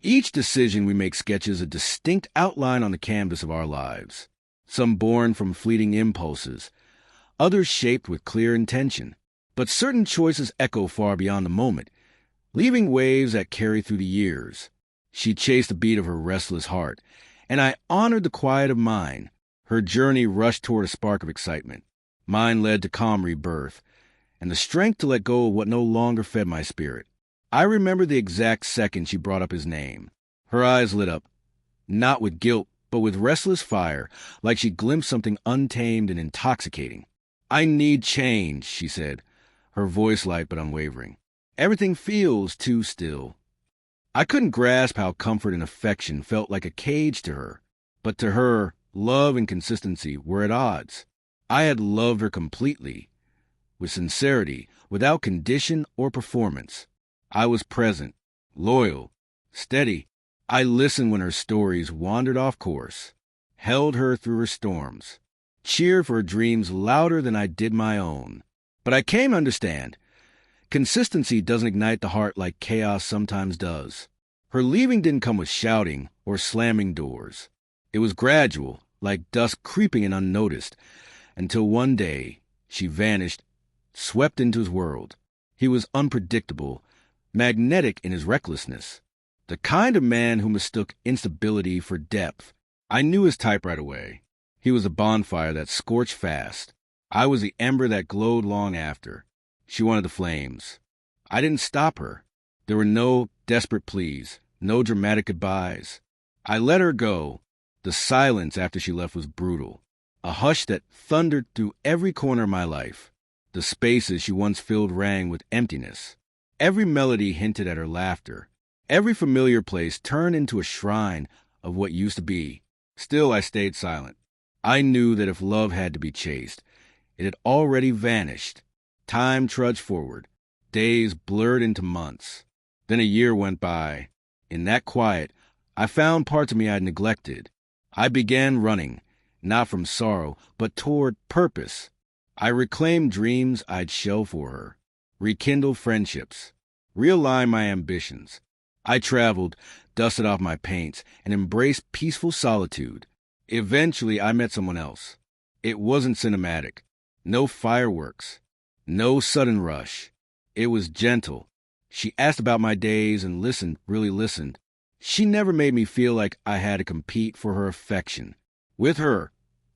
Each decision we make sketches a distinct outline on the canvas of our lives, some born from fleeting impulses, others shaped with clear intention. But certain choices echo far beyond the moment, leaving waves that carry through the years. She chased the beat of her restless heart, and I honored the quiet of mine. Her journey rushed toward a spark of excitement. Mine led to calm rebirth, and the strength to let go of what no longer fed my spirit. I remember the exact second she brought up his name. Her eyes lit up, not with guilt, but with restless fire, like she glimpsed something untamed and intoxicating. "I need change," she said, her voice light but unwavering. "Everything feels too still." I couldn't grasp how comfort and affection felt like a cage to her, but to her, love and consistency were at odds. I had loved her completely, with sincerity, without condition or performance. I was present, loyal, steady. I listened when her stories wandered off course, held her through her storms, cheered for her dreams louder than I did my own. But I came to understand, consistency doesn't ignite the heart like chaos sometimes does. Her leaving didn't come with shouting or slamming doors. It was gradual, like dust creeping in unnoticed, until one day she vanished, swept into his world. He was unpredictable, magnetic in his recklessness, the kind of man who mistook instability for depth. I knew his type right away. He was a bonfire that scorched fast. I was the ember that glowed long after. She wanted the flames. I didn't stop her. There were no desperate pleas, no dramatic goodbyes. I let her go. The silence after she left was brutal, a hush that thundered through every corner of my life. The spaces she once filled rang with emptiness. Every melody hinted at her laughter. Every familiar place turned into a shrine of what used to be. Still, I stayed silent. I knew that if love had to be chased, it had already vanished. Time trudged forward. Days blurred into months. Then a year went by. In that quiet, I found parts of me I'd neglected. I began running, not from sorrow, but toward purpose. I reclaimed dreams I'd shelved for her, rekindled friendships, realigned my ambitions. I traveled, dusted off my paints, and embraced peaceful solitude. Eventually, I met someone else. It wasn't cinematic. No fireworks. No sudden rush. It was gentle. She asked about my days and listened, really listened. She never made me feel like I had to compete for her affection. With her,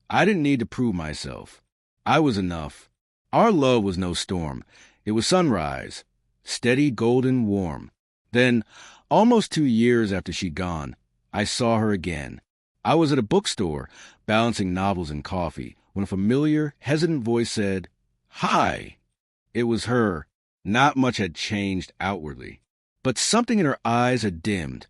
I didn't need to prove myself. I was enough. Our love was no storm. It was sunrise, steady, golden, warm. Then, almost 2 years after she'd gone, I saw her again. I was at a bookstore, balancing novels and coffee, when a familiar, hesitant voice said, "Hi." It was her. Not much had changed outwardly, but something in her eyes had dimmed,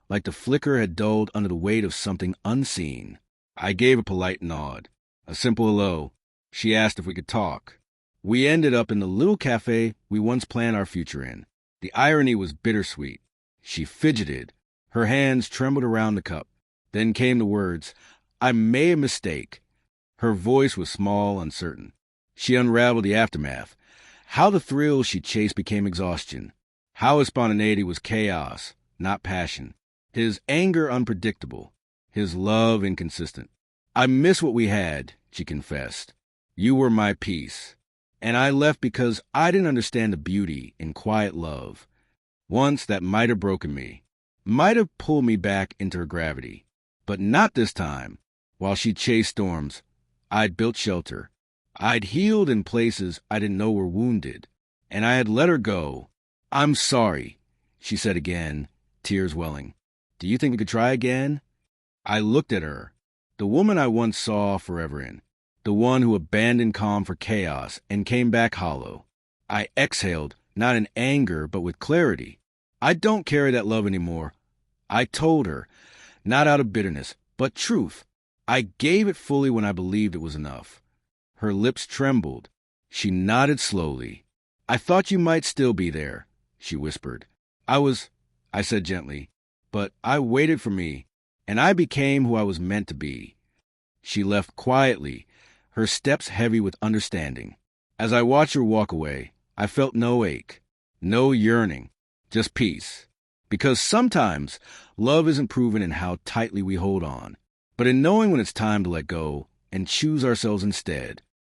like the flicker had dulled under the weight of something unseen. I gave a polite nod, a simple hello. She asked if we could talk. We ended up in the little cafe we once planned our future in. The irony was bittersweet. She fidgeted. Her hands trembled around the cup. Then came the words, "I made a mistake." Her voice was small, uncertain. She unraveled the aftermath. How the thrill she chased became exhaustion. How his spontaneity was chaos, not passion. His anger unpredictable. His love inconsistent. "I miss what we had," she confessed. "You were my peace. And I left because I didn't understand the beauty in quiet love. Once that might have broken me, might have pulled me back into her gravity. But not this time. While she chased storms, I'd built shelter. I'd healed in places I didn't know were wounded. And I had let her go. "I'm sorry," she said again, tears welling. "Do you think we could try again?" I looked at her, the woman I once saw forever in, the one who abandoned calm for chaos and came back hollow. I exhaled, not in anger, but with clarity. I don't carry that love anymore. I told her, not out of bitterness, but truth. I gave it fully when I believed it was enough. Her lips trembled. She nodded slowly. "I thought you might still be there," she whispered. I said gently, "but I waited for me, and I became who I was meant to be." She left quietly, her steps heavy with understanding. As I watched her walk away, I felt no ache, no yearning, just peace. Because sometimes love isn't proven in how tightly we hold on, but in knowing when it's time to let go and choose ourselves instead.